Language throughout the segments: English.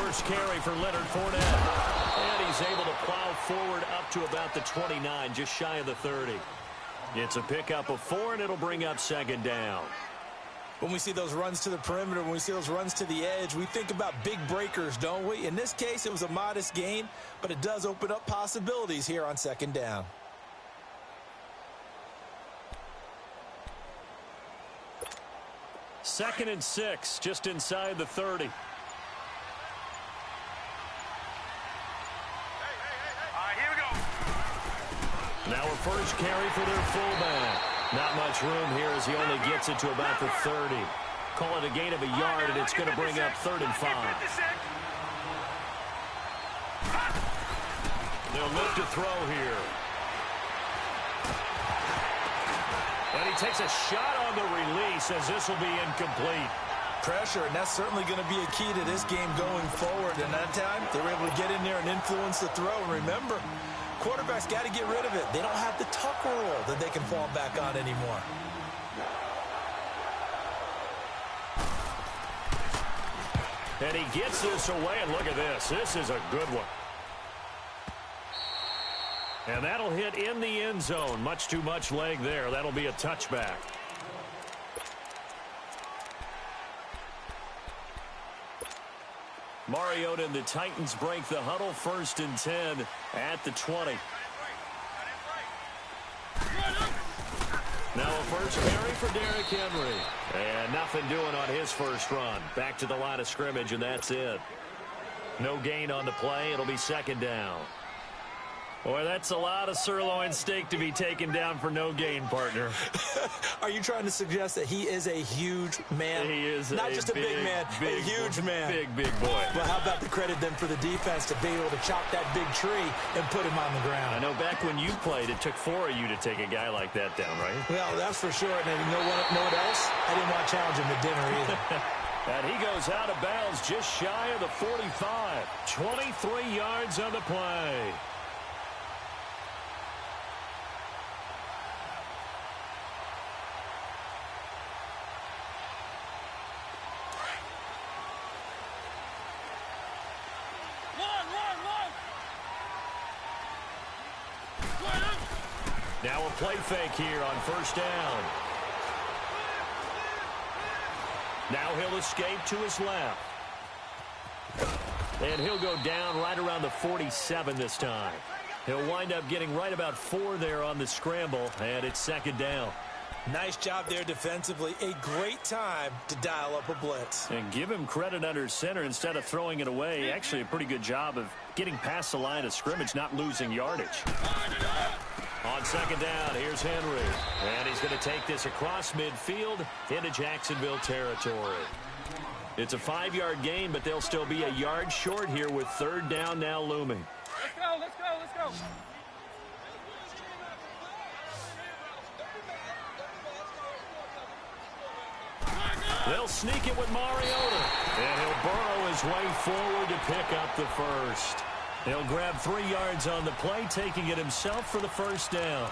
first carry for Leonard Fournette. And he's able to plow forward up to about the 29, just shy of the 30. It's a pickup of 4, and it'll bring up second down. When we see those runs to the perimeter, when we see those runs to the edge, we think about big breakers, don't we? In this case, it was a modest gain, but it does open up possibilities here on second down. Second and 6, just inside the 30. Here we go. Now a first carry for their fullback. Not much room here as he only gets it to about the 30. Call it a gain of a yard, and it's going to bring up 3rd and 5. They'll look to throw here. And he takes a shot on the release as this will be incomplete. Pressure, and that's certainly going to be a key to this game going forward. And that time, they were able to get in there and influence the throw. And remember, quarterbacks got to get rid of it. They don't have the tuck rule that they can fall back on anymore. And he gets this away, and look at this. This is a good one. And that'll hit in the end zone. Much too much leg there. That'll be a touchback. Mariota and the Titans break the huddle, 1st and 10 at the 20. Now a first carry for Derrick Henry. And nothing doing on his first run. Back to the line of scrimmage, and that's it. No gain on the play. It'll be second down. Boy, that's a lot of sirloin steak to be taken down for no gain, partner. Are you trying to suggest that he is a huge man? He is not just a big man, a huge man. Big boy. Well, how about the credit then for the defense to be able to chop that big tree and put him on the ground? I know back when you played, it took 4 of you to take a guy like that down, right? Well, that's for sure. And you know what else? I didn't want to challenge him to dinner either. And he goes out of bounds just shy of the 45. 23 yards on the play. Now a play fake here on first down. Now he'll escape to his left. And he'll go down right around the 47 this time. He'll wind up getting right about 4 there on the scramble, and it's second down. Nice job there defensively. A great time to dial up a blitz. And give him credit under center instead of throwing it away. Actually a pretty good job of getting past the line of scrimmage, not losing yardage. On second down, here's Henry. And he's going to take this across midfield into Jacksonville territory. It's a 5-yard gain, but they'll still be a yard short here with third down now looming. Let's go. They'll sneak it with Mariota. And he'll burrow his way forward to pick up the first. He'll grab 3 yards on the play, taking it himself for the first down.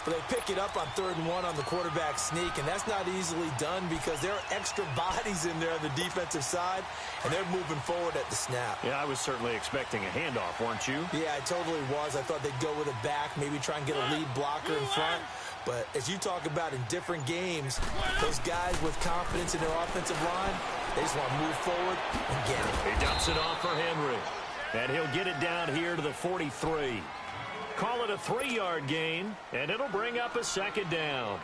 Well, they pick it up on 3rd and 1 on the quarterback sneak, and that's not easily done because there are extra bodies in there on the defensive side, and they're moving forward at the snap. Yeah, I was certainly expecting a handoff, weren't you? Yeah, I totally was. I thought they'd go with a back, maybe try and get a lead blocker in front. But as you talk about in different games, those guys with confidence in their offensive line, they just want to move forward and get it. He dumps it off for Henry. And he'll get it down here to the 43. Call it a 3-yard gain, and it'll bring up a second down.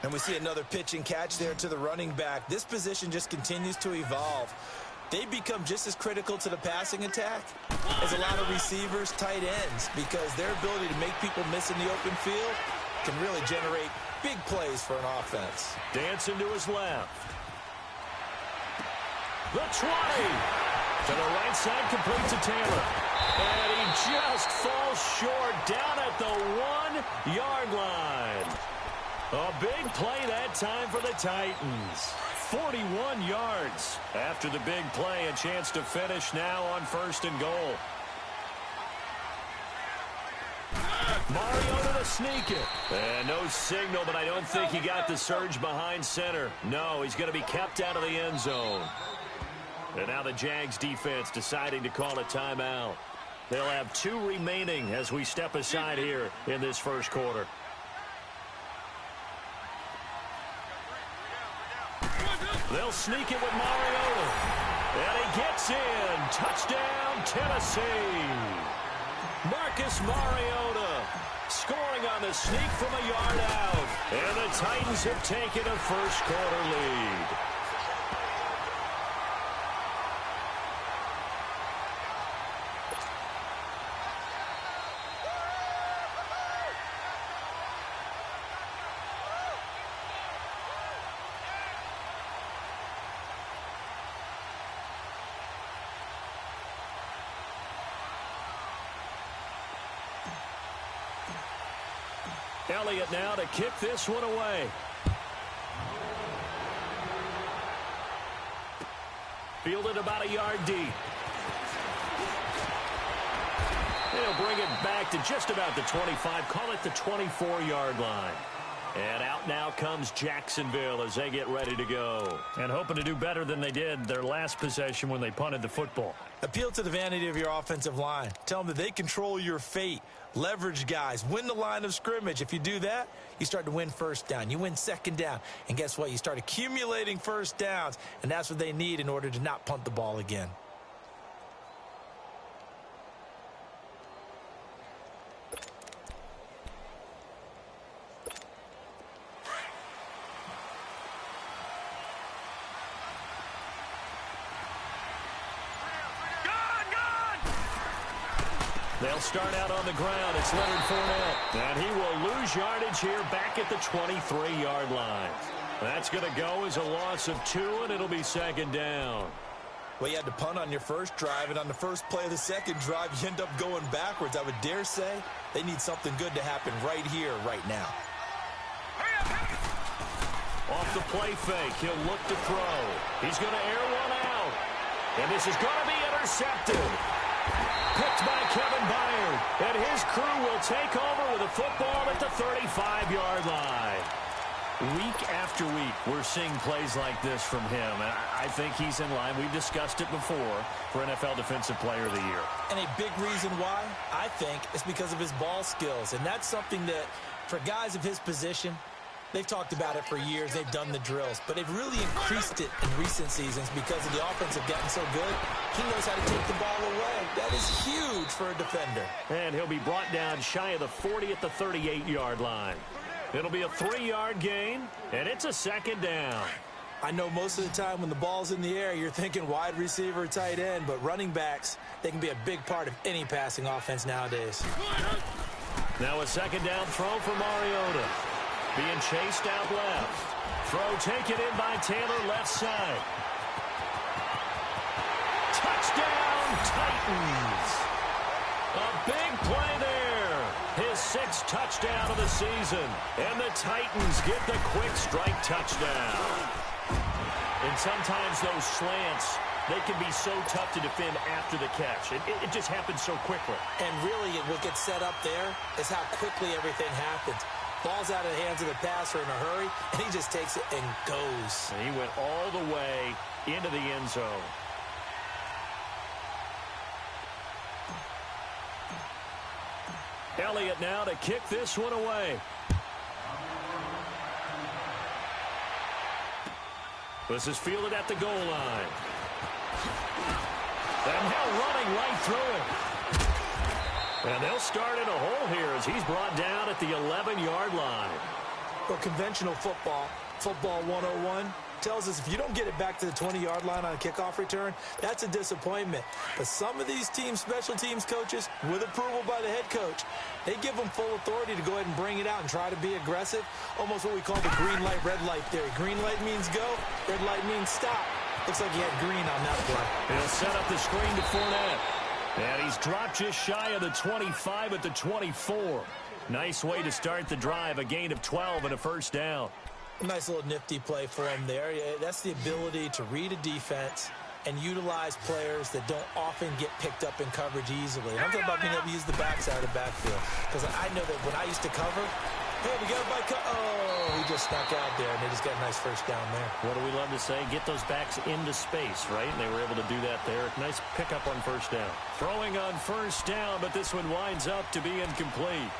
And we see another pitch and catch there to the running back. This position just continues to evolve. They become just as critical to the passing attack as a lot of receivers, tight ends, because their ability to make people miss in the open field can really generate big plays for an offense. Dancing to his left. The 20. To the right side, complete to Taylor. And he just falls short down at the 1-yard line. A big play that time for the Titans. 41 yards. After the big play, a chance to finish now on 1st and goal. Mariota to sneak it. And no signal, but I don't think he got the surge behind center. No, he's going to be kept out of the end zone. And now the Jags defense deciding to call a timeout. They'll have 2 remaining as we step aside here in this first quarter. They'll sneak it with Mariota. And he gets in. Touchdown, Tennessee. Marcus Mariota scoring on the sneak from a yard out. And the Titans have taken a first quarter lead. Elliott now to kick this one away. Fielded about a yard deep. They'll bring it back to just about the 25. Call it the 24-yard line. And out now comes Jacksonville as they get ready to go. And hoping to do better than they did their last possession when they punted the football. Appeal to the vanity of your offensive line. Tell them that they control your fate. Leverage guys. Win the line of scrimmage. If you do that, you start to win first down. You win second down. And guess what? You start accumulating first downs. And that's what they need in order to not punt the ball again. They'll start out on the ground. It's Leonard Fournette. And he will lose yardage here back at the 23-yard line. That's going to go as a loss of 2, and it'll be second down. Well, you had to punt on your first drive, and on the first play of the second drive, you end up going backwards. I would dare say they need something good to happen right here, right now. Off the play fake, he'll look to throw. He's going to air one out. And this is going to be intercepted. Picked by Kevin Byard. And his crew will take over with a football at the 35-yard line. Week after week, we're seeing plays like this from him. And I think he's in line. We've discussed it before for NFL Defensive Player of the Year. And a big reason why, I think, is because of his ball skills. And that's something that, for guys of his position, they've talked about it for years. They've done the drills. But they've really increased it in recent seasons because of the offense have gotten so good. He knows how to take the ball away. That is huge for a defender. And he'll be brought down shy of the 40 at the 38-yard line. It'll be a 3-yard gain, and it's a second down. I know most of the time when the ball's in the air, you're thinking wide receiver, tight end, but running backs, they can be a big part of any passing offense nowadays. Now a second down throw for Mariota. Being chased out left. Throw taken in by Taylor, left side. Touchdown, Titans. A big play there. His 6th touchdown of the season. And the Titans get the quick strike touchdown. And sometimes those slants, they can be so tough to defend after the catch. It just happens so quickly. And really, what gets set up there is how quickly everything happens. Ball's out of the hands of the passer in a hurry, and he just takes it and goes. And he went all the way into the end zone. Elliott now to kick this one away. This is fielded at the goal line. And now running right through it. And they'll start in a hole here as he's brought down at the 11-yard line. Well, conventional football 101, tells us if you don't get it back to the 20-yard line on a kickoff return, that's a disappointment. But some of these teams, special teams coaches, with approval by the head coach, they give them full authority to go ahead and bring it out and try to be aggressive. Almost what we call the green light, red light theory. Green light means go, red light means stop. Looks like he had green on that play. He'll set up the screen to Fournette. And he's dropped just shy of the 25 at the 24. Nice way to start the drive, a gain of 12 and a first down. Nice little nifty play for him there. That's the ability to read a defense and utilize players that don't often get picked up in coverage easily. I'm talking about being able to use the backside of the backfield. Because I know that when I used to cover, Hey, we got it by oh, he just snuck out there, and they just got a nice first down there. What do we love to say? Get those backs into space, right? And they were able to do that there. Nice pickup on first down. Throwing on first down, but this one winds up to be incomplete.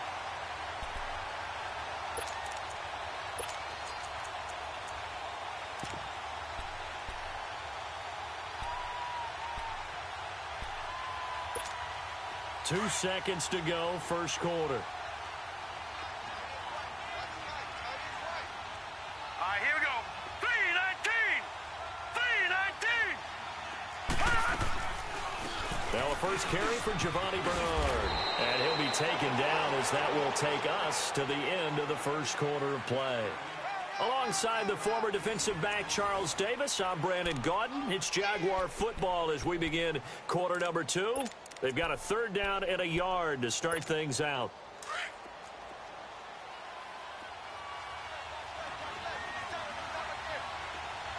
Two seconds to go, first quarter. Here we go. 3-19. Now a first carry for Giovanni Bernard. And he'll be taken down as that will take us to the end of the first quarter of play. Alongside the former defensive back Charles Davis, I'm Brandon Gaudin. It's Jaguar football as we begin quarter number 2. They've got a third down and a yard to start things out.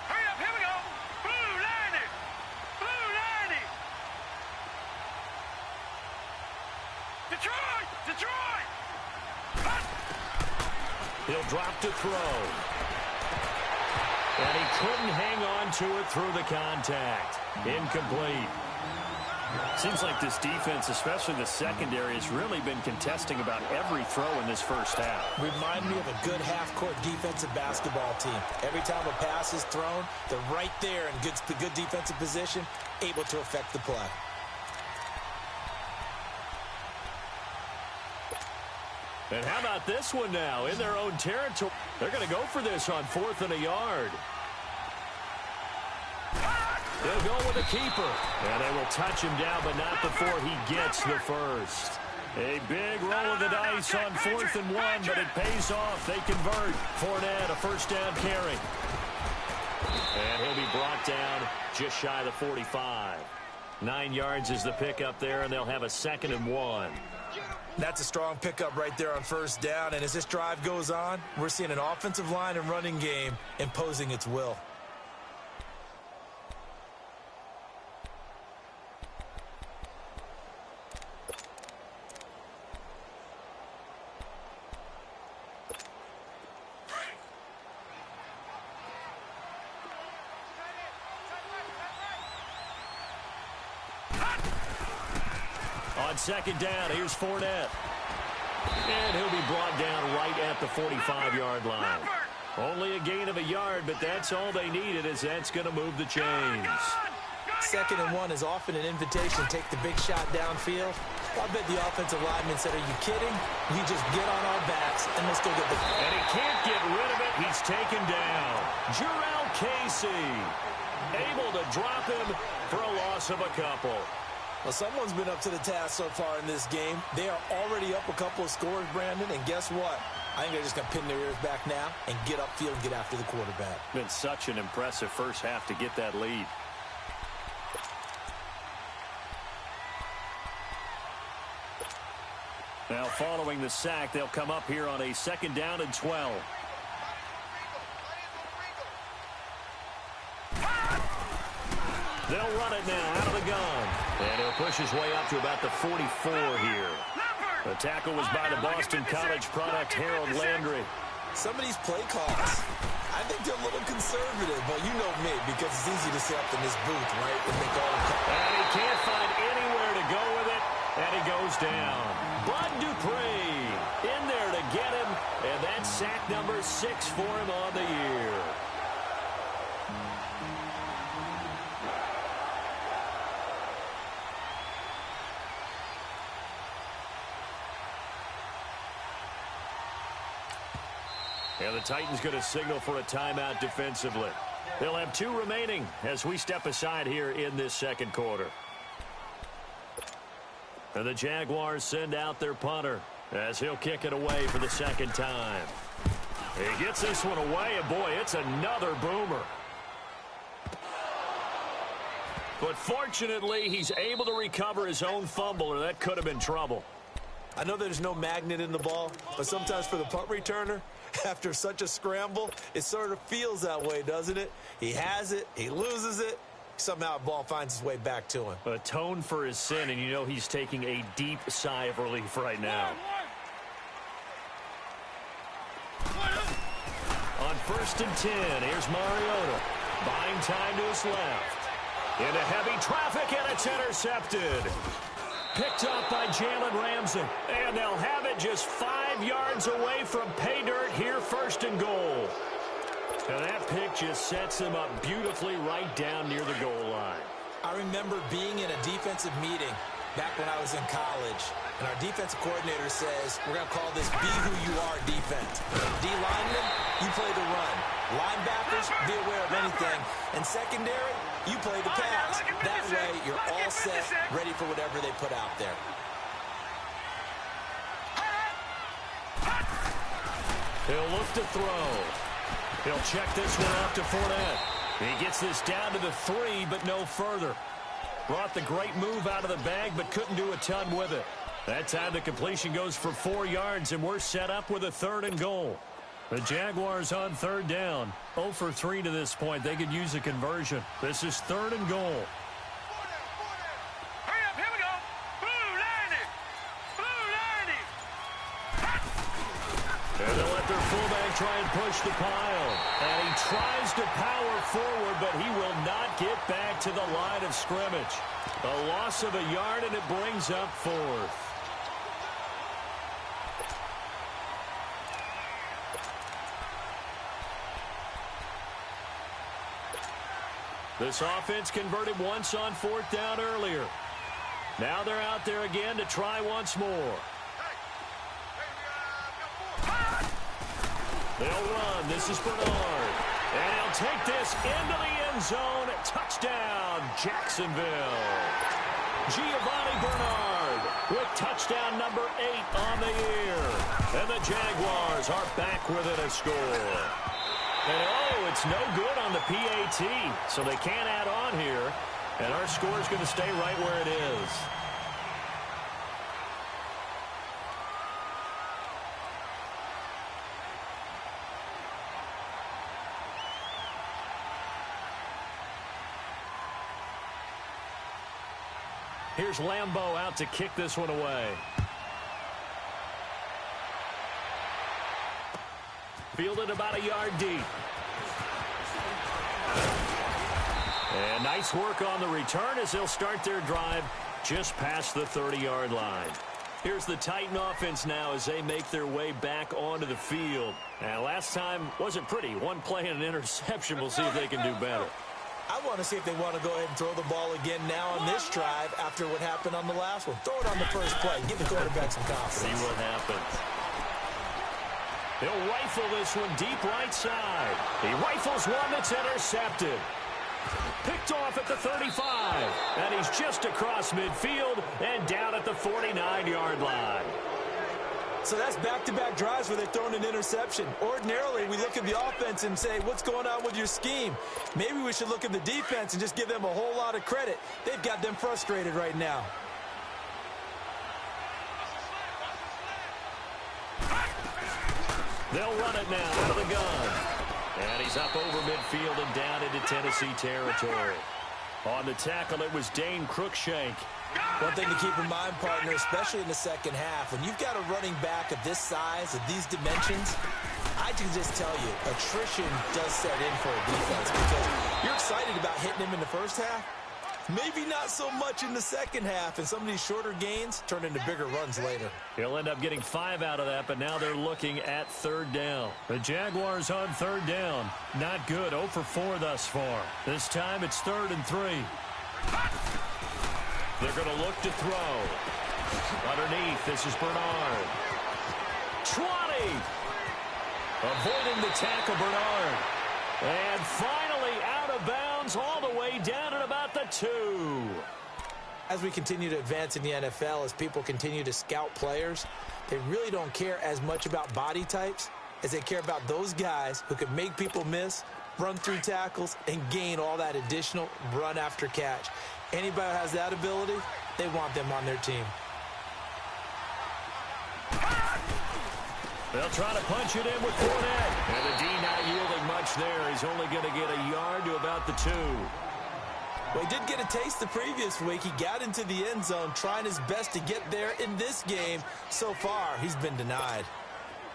Hurry up, here we go. Blue 90. Blue 90. Detroit! Detroit! He'll drop to throw. And he couldn't hang on to it through the contact. Incomplete. Seems like this defense, especially the secondary, has really been contesting about every throw in this first half. Remind me of a good half-court defensive basketball team. Every time a pass is thrown, they're right there in good defensive position, able to affect the play. And how about this one now? In their own territory, they're going to go for this on 4th and a yard. They'll go with a keeper. And they will touch him down, but not before he gets the first. A big roll of the dice on 4th and 1, but it pays off. They convert. Fournette, a first down carry. And he'll be brought down just shy of the 45. 9 yards is the pickup there, and they'll have a 2nd and 1. That's a strong pickup right there on first down. And as this drive goes on, we're seeing an offensive line and running game imposing its will. On 2nd down, here's Fournette. And he'll be brought down right at the 45-yard line. Only a gain of a yard, but that's all they needed, as that's going to move the chains. 2nd and 1 is often an invitation. Take the big shot downfield. I bet the offensive lineman said, are you kidding? We just get on our backs, and let's go get the... And he can't get rid of it. He's taken down. Jarrell Casey able to drop him for a loss of a couple. Well, someone's been up to the task so far in this game. They are already up a couple of scores, Brandon, and guess what? I think they're just going to pin their ears back now and get upfield and get after the quarterback. Been such an impressive first half to get that lead. Now, following the sack, they'll come up here on a 2nd down and 12. They'll run it now out of the gun. And he'll push his way up to about the 44 here. The tackle was by the Boston College product, Harold Landry. Some of these play calls, I think they're a little conservative, but you know me, because it's easy to sit up in this booth, right, and make all the calls. And he can't find anywhere to go with it, and he goes down. Bud Dupree in there to get him, and that's sack number 6 for him on the year. And the Titans going to signal for a timeout defensively. They'll have 2 remaining as we step aside here in this second quarter. And the Jaguars send out their punter as he'll kick it away for the 2nd time. He gets this one away, and boy, it's another boomer. But fortunately, he's able to recover his own fumble, or that could have been trouble. I know there's no magnet in the ball, but sometimes for the punt returner, after such a scramble, it sort of feels that way, doesn't it? He has it, he loses it, somehow the ball finds its way back to him. Atone for his sin, and you know he's taking a deep sigh of relief right now. On 1st and 10, here's Mariota. Buying time to his left. Into heavy traffic, and it's intercepted. Picked up by Jalen Ramsey. And they'll have it just 5 yards away from pay dirt here, 1st and goal. And that pick just sets them up beautifully right down near the goal line. I remember being in a defensive meeting back when I was in college, and our defensive coordinator says, we're going to call this be who you are defense. D-linemen, you play the run. Linebackers, be aware of anything. And secondary, you play the pass. That way, you're all set, ready for whatever they put out there. He'll look to throw. He'll check this one off to Fournette. He gets this down to the 3, but no further. Brought the great move out of the bag, but couldn't do a ton with it. That time the completion goes for 4 yards, and we're set up with a 3rd and goal. The Jaguars on 3rd down. 0 for 3 to this point. They could use a conversion. This is 3rd and goal. Hurry up, here we go. Blue line it. Blue line it. And they'll let their fullback try and push the pile. And he tries to power forward, but he will not get back to the line of scrimmage. A loss of a yard, and it brings up 4th. This offense converted once on 4th down earlier. Now they're out there again to try once more. They'll run. This is Bernard. And he'll take this into the end zone. Touchdown, Jacksonville. Giovanni Bernard with touchdown number 8 on the year. And the Jaguars are back within a score. And oh, it's no good on the PAT, so they can't add on here. And our score is going to stay right where it is. Here's Lambeau out to kick this one away. Fielded about a yard deep. And nice work on the return as they'll start their drive just past the 30-yard line. Here's the Titan offense now as they make their way back onto the field. And last time wasn't pretty. One play and an interception. We'll see if they can do better. I want to see if they want to go ahead and throw the ball again now on this drive after what happened on the last one. Throw it on the first play. Give the quarterback some confidence. See what happens. He'll rifle this one deep right side. He rifles one that's intercepted. Picked off at the 35. And he's just across midfield and down at the 49-yard line. So that's back-to-back drives where they're throwing an interception. Ordinarily, we look at the offense and say, what's going on with your scheme? Maybe we should look at the defense and just give them a whole lot of credit. They've got them frustrated right now. They'll run it now out of the gun. And he's up over midfield and down into Tennessee territory. On the tackle, it was Dane Cruikshank. One thing to keep in mind, partner, especially in the second half, when you've got a running back of this size, of these dimensions, I can just tell you, attrition does set in for a defense because you're excited about hitting him in the first half. Maybe not so much in the second half, and some of these shorter gains turn into bigger runs later. He'll end up getting 5 out of that, but now they're looking at 3rd down. The Jaguars on 3rd down. Not good. 0 for 4 thus far. This time it's 3rd and 3. They're going to look to throw. Underneath, this is Bernard. 20! Avoiding the tackle, Bernard. And finally out of bounds all the way down at about the 2. As we continue to advance in the NFL, as people continue to scout players, they really don't care as much about body types as they care about those guys who can make people miss, run through tackles, and gain all that additional run after catch. Anybody who has that ability, they want them on their team. They'll try to punch it in with Fournette. And the D not yielding much there. He's only going to get a yard to about the 2. Well, he did get a taste the previous week. He got into the end zone trying his best to get there in this game. So far, he's been denied.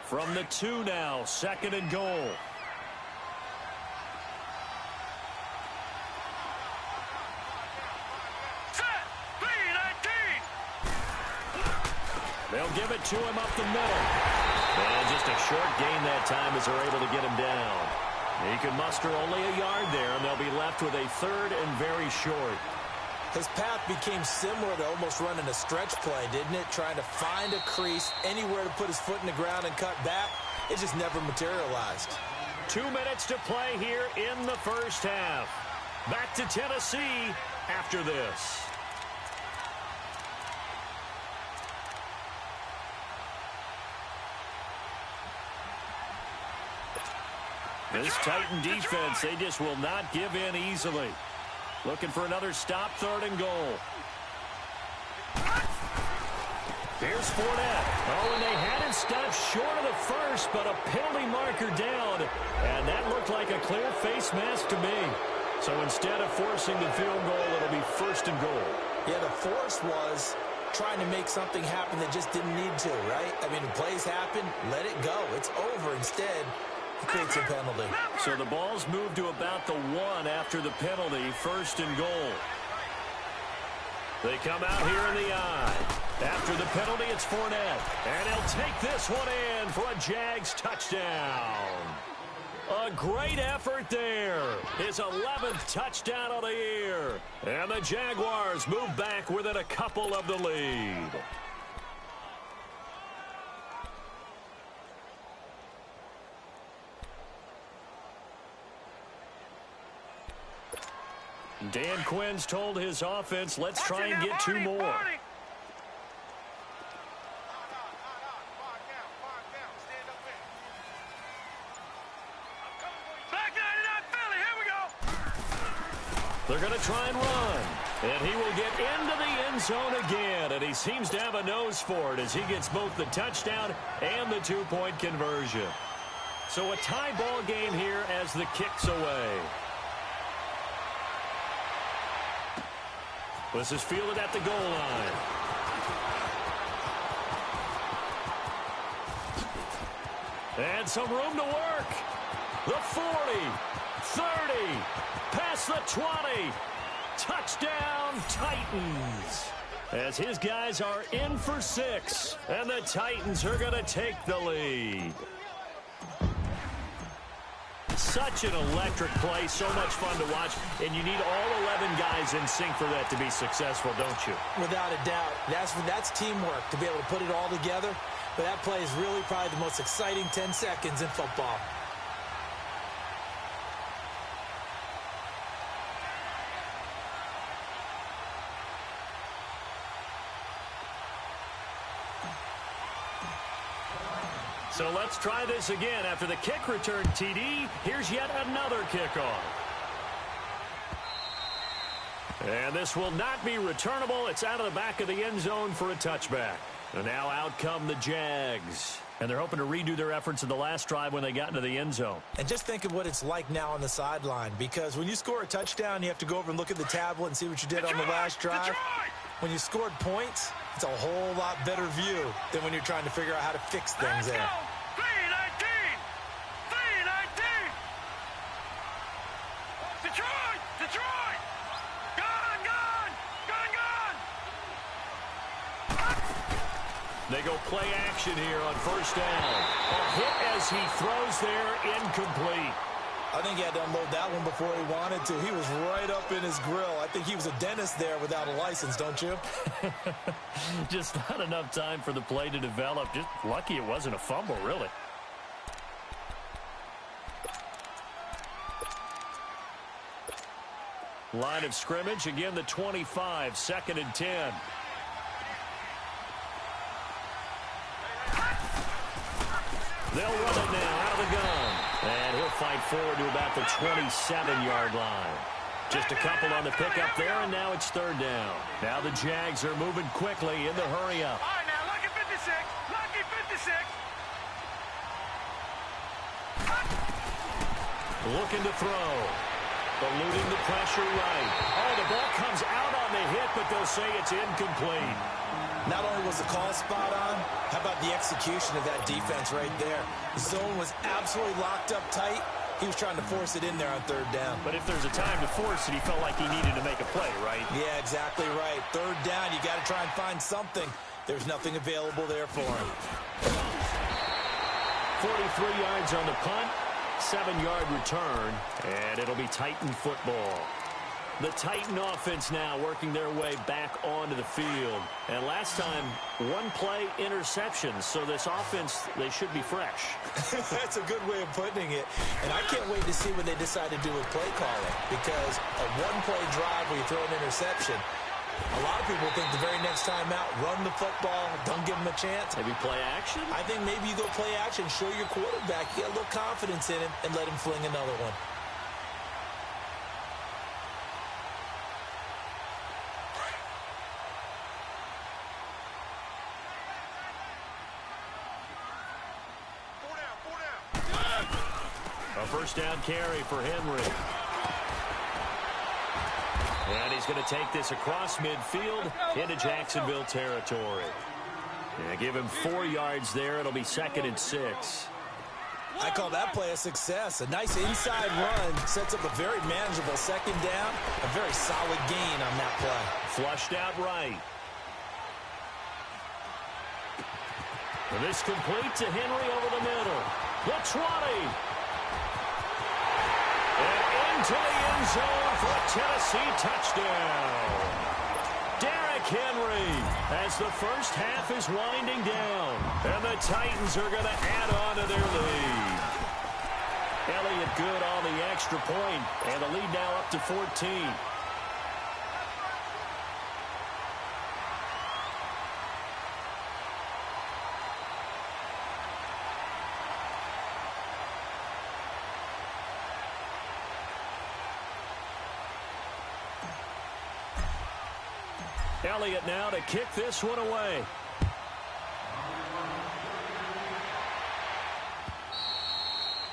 From the 2 now, 2nd and goal. They'll give it to him up the middle. And just a short gain that time as they're able to get him down. He can muster only a yard there, and they'll be left with a third and very short. His path became similar to almost running a stretch play, didn't it? Trying to find a crease, anywhere to put his foot in the ground and cut back. It just never materialized. 2 minutes to play here in the first half. Back to Tennessee after this. This Titan defense, they just will not give in easily. Looking for another stop, 3rd and goal. Here's Fournette. Oh, and they had it stopped short of the first, but a penalty marker down. And that looked like a clear face mask to me. So instead of forcing the field goal, it'll be 1st and goal. Yeah, the force was trying to make something happen that just didn't need to, right? I mean, the plays happen, let it go. It's over. Instead, he creates a penalty. So the ball's moved to about the 1 after the penalty, 1st and goal. They come out here in the eye. After the penalty, it's Fournette. And he'll take this one in for a Jags touchdown. A great effort there. His 11th touchdown of the year. And the Jaguars move back within a couple of the lead. Dan Quinn's told his offense, let's try and get 2 more. They're going to try and run. And he will get into the end zone again. And he seems to have a nose for it as he gets both the touchdown and the 2-point conversion. So a tie ball game here as the kick's away. This is fielded at the goal line. And some room to work. The 40, 30, past the 20. Touchdown, Titans. As his guys are in for 6. And the Titans are going to take the lead. Such an electric play, so much fun to watch, and you need all 11 guys in sync for that to be successful, don't you? Without a doubt. That's teamwork, to be able to put it all together. But that play is really probably the most exciting 10 seconds in football. So let's try this again. After the kick return, TD, here's yet another kickoff. And this will not be returnable. It's out of the back of the end zone for a touchback. And now out come the Jags. And they're hoping to redo their efforts in the last drive when they got into the end zone. And just think of what it's like now on the sideline. Because when you score a touchdown, you have to go over and look at the tablet and see what you did on the last drive. When you scored points, it's a whole lot better view than when you're trying to figure out how to fix things there. 319! 319! Detroit! Detroit! Gone! Gone! Gone! Gone! They go play action here on 1st down. A hit as he throws there, incomplete. I think he had to unload that one before he wanted to. He was right up in his grill. I think he was a dentist there without a license, don't you? Just not enough time for the play to develop. Just lucky it wasn't a fumble, really. Line of scrimmage, again the 25, 2nd and 10. They'll run it now out of the gun. And he'll fight forward to about the 27-yard line. Just a couple on the pickup there, and now it's 3rd down. Now the Jags are moving quickly in the hurry-up. All right, now, lucky 56. Lucky 56. Looking to throw. Eluding the pressure right. Oh, the ball comes out on the hit, but they'll say it's incomplete. Not only was the call spot on, how about the execution of that defense right there? The zone was absolutely locked up tight. He was trying to force it in there on 3rd down. But if there's a time to force it, he felt like he needed to make a play, right? Yeah, exactly right. 3rd down, you got to try and find something. There's nothing available there for him. 43 yards on the punt, 7-yard return, and it'll be Titan football. The Titan offense now working their way back onto the field. And last time, one play interception. So this offense, they should be fresh. That's a good way of putting it. And I can't wait to see what they decide to do with play calling. Because a one-play drive where you throw an interception, a lot of people think the very next time out, run the football, don't give them a chance. Maybe play action? I think maybe you go play action, show your quarterback, you get a little confidence in him, and let him fling another one. A first down carry for Henry. And he's going to take this across midfield into Jacksonville territory. Yeah, give him 4 yards there. It'll be 2nd and 6. I call that play a success. A nice inside run sets up a very manageable second down. A very solid gain on that play. Flushed out right. And this complete to Henry over the middle. The 20. And into the end zone for a Tennessee touchdown. Derrick Henry as the first half is winding down. And the Titans are going to add on to their lead. Elliott good on the extra point, and the lead now up to 14. Elliott now to kick this one away.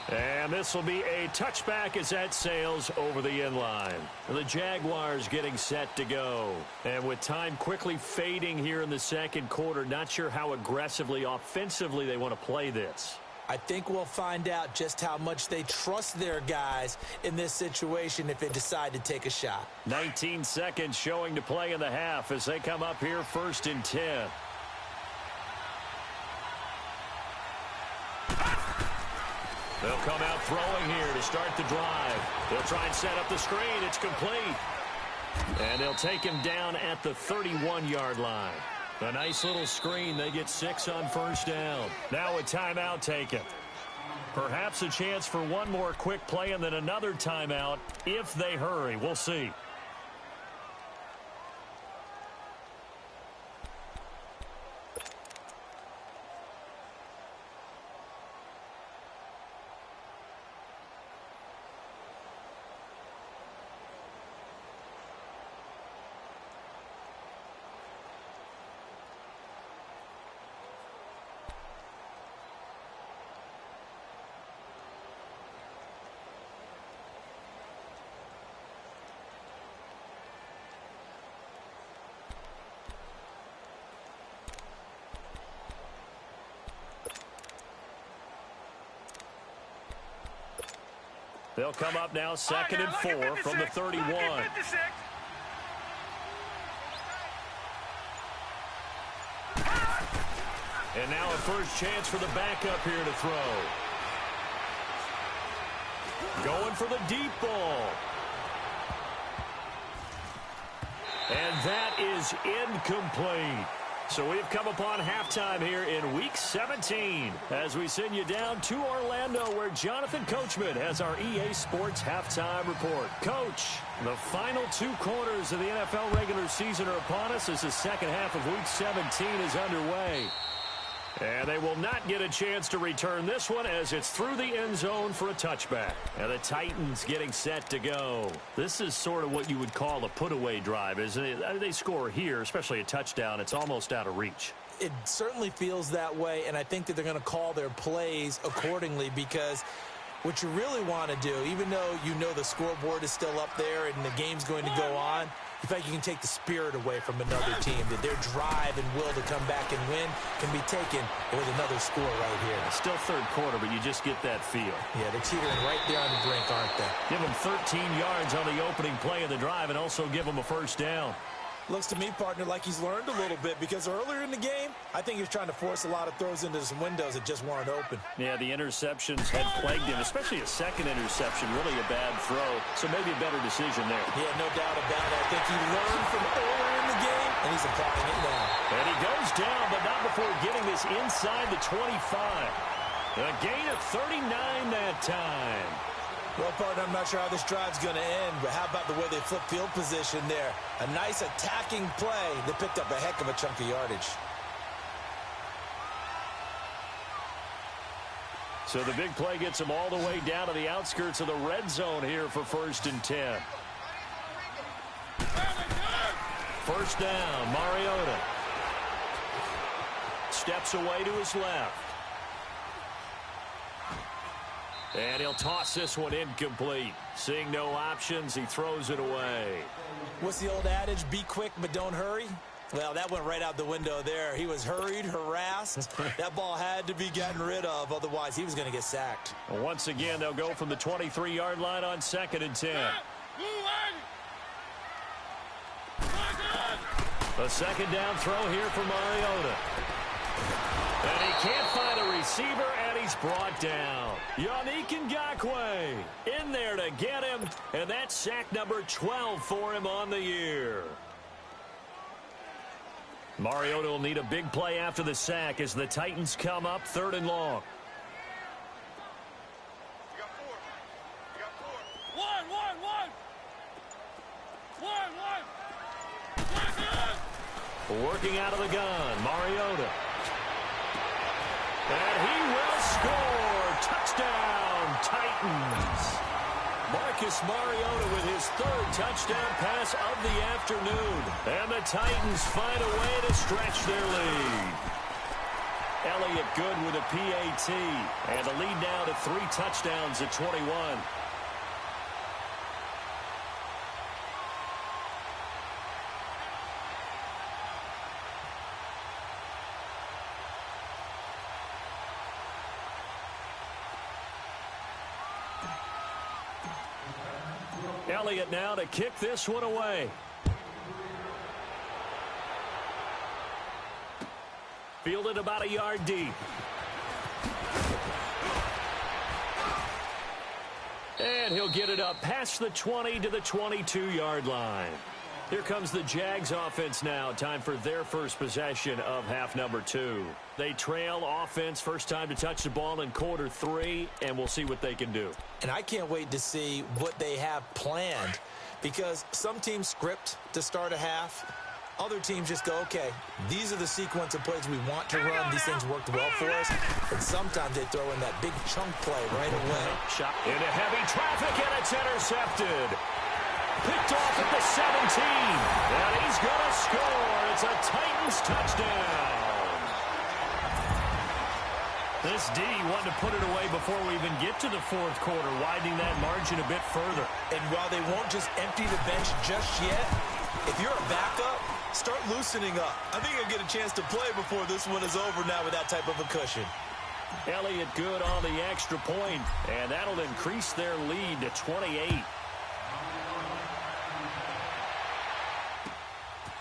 And this will be a touchback as that sails over the end line. The Jaguars getting set to go. And with time quickly fading here in the second quarter, not sure how aggressively, offensively they want to play this. I think we'll find out just how much they trust their guys in this situation if they decide to take a shot. 19 seconds showing to play in the half as they come up here 1st and 10. They'll come out throwing here to start the drive. They'll try and set up the screen. It's complete. And they'll take him down at the 31-yard line. A nice little screen. They get 6 on first down. Now a timeout taken. Perhaps a chance for one more quick play and then another timeout if they hurry. We'll see. They'll come up now 2nd and 4 from the 31. And now a first chance for the backup here to throw. Going for the deep ball. And that is incomplete. So we've come upon halftime here in Week 17 as we send you down to Orlando where Jonathan Coachman has our EA Sports Halftime Report. Coach, the final 2 quarters of the NFL regular season are upon us as the second half of Week 17 is underway. And they will not get a chance to return this one as it's through the end zone for a touchback. And the Titans getting set to go. This is sort of what you would call a put-away drive, isn't it? They score here, especially a touchdown. It's almost out of reach. It certainly feels that way, and I think that they're going to call their plays accordingly because what you really want to do, even though you know the scoreboard is still up there and the game's going to go on, you feel like you can take the spirit away from another team, that their drive and will to come back and win can be taken with another score right here. Still third quarter, but you just get that feel. Yeah, they're teetering right there on the brink, aren't they? Give them 13 yards on the opening play of the drive and also give them a first down. Looks to me, partner, like he's learned a little bit because earlier in the game, I think he was trying to force a lot of throws into some windows that just weren't open. Yeah, the interceptions had plagued him, especially a second interception, really a bad throw. So maybe a better decision there. Yeah, no doubt about it. I think he learned from earlier in the game, and he's applying it now. And he goes down, but not before getting this inside the 25. A gain of 39 that time. Well, partner, I'm not sure how this drive's going to end, but how about the way they flip field position there? A nice attacking play that picked up a heck of a chunk of yardage. So the big play gets them all the way down to the outskirts of the red zone here for 1st and 10. First down, Mariota. Steps away to his left. And he'll toss this one incomplete. Seeing no options, he throws it away. What's the old adage? Be quick, but don't hurry. Well, that went right out the window there. He was hurried, harassed. That ball had to be gotten rid of. Otherwise, he was going to get sacked. Once again, they'll go from the 23-yard line on 2nd and 10. A second down throw here for Mariota. And he can't find a receiver, and he's brought down. Yannick Ngakoue in there to get him, and that's sack number 12 for him on the year. Mariota will need a big play after the sack as the Titans come up 3rd and long. You got 4. You got 4. 1. Working out of the gun, Mariota. And he will score. Touchdown, Titans. Marcus Mariota with his 3rd touchdown pass of the afternoon. And the Titans find a way to stretch their lead. Elliott good with a PAT. And the lead now to 3 touchdowns at 21. Elliott now to kick this one away. Fielded about a yard deep. And he'll get it up past the 20 to the 22-yard line. Here comes the Jags offense now. Time for their first possession of half number 2. They trail offense, first time to touch the ball in quarter 3, and we'll see what they can do. And I can't wait to see what they have planned because some teams script to start a half. Other teams just go, okay, these are the sequence of plays we want to run. These things worked well for us. And sometimes they throw in that big chunk play right away. Shot into heavy traffic, and it's intercepted. Picked off at the 17. And he's going to score. It's a Titans touchdown. This D wanted to put it away before we even get to the 4th quarter, widening that margin a bit further. And while they won't just empty the bench just yet, if you're a backup, start loosening up. I think you'll get a chance to play before this one is over now with that type of a cushion. Elliott good on the extra point, and that'll increase their lead to 28.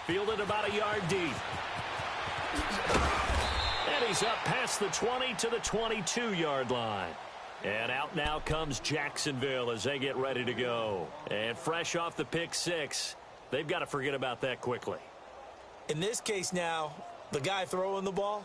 Fielded about a yard deep. And he's up past the 20 to the 22-yard line. And out now comes Jacksonville as they get ready to go. And fresh off the pick 6, they've got to forget about that quickly. In this case now, the guy throwing the ball,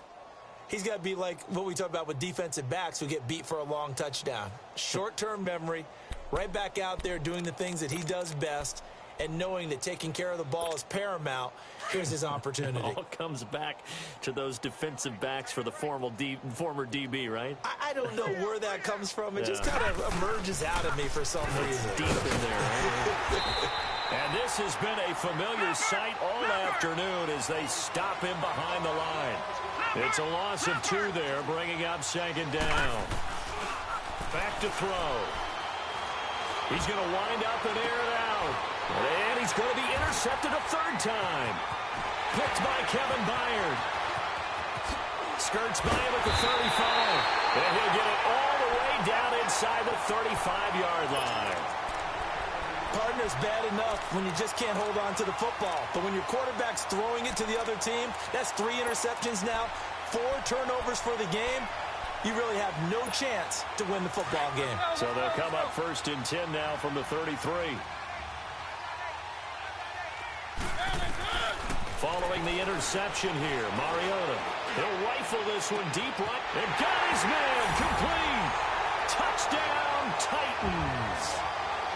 he's got to be like what we talk about with defensive backs who get beat for a long touchdown. Short-term memory, right back out there doing the things that he does best, and knowing that taking care of the ball is paramount. Here's his opportunity. It all comes back to those defensive backs for the former DB, right? I don't know where that comes from. It just kind of emerges out of me for some reason. Deep in there, right? And this has been a familiar sight all afternoon as they stop him behind the line. It's a loss of 2 there, bringing up 2nd down. Back to throw. He's going to wind up and air it out. And he's going to be intercepted a 3rd time. Picked by Kevin Byard. Skirts by him at the 35. And he'll get it all the way down inside the 35-yard line. partner, it's bad enough when you just can't hold on to the football. But when your quarterback's throwing it to the other team, that's 3 interceptions now, 4 turnovers for the game. You really have no chance to win the football game. So they'll come up 1st and 10 now from the 33. Following the interception here, Mariota. He'll rifle this one deep right. And got his man complete. Touchdown, Titans.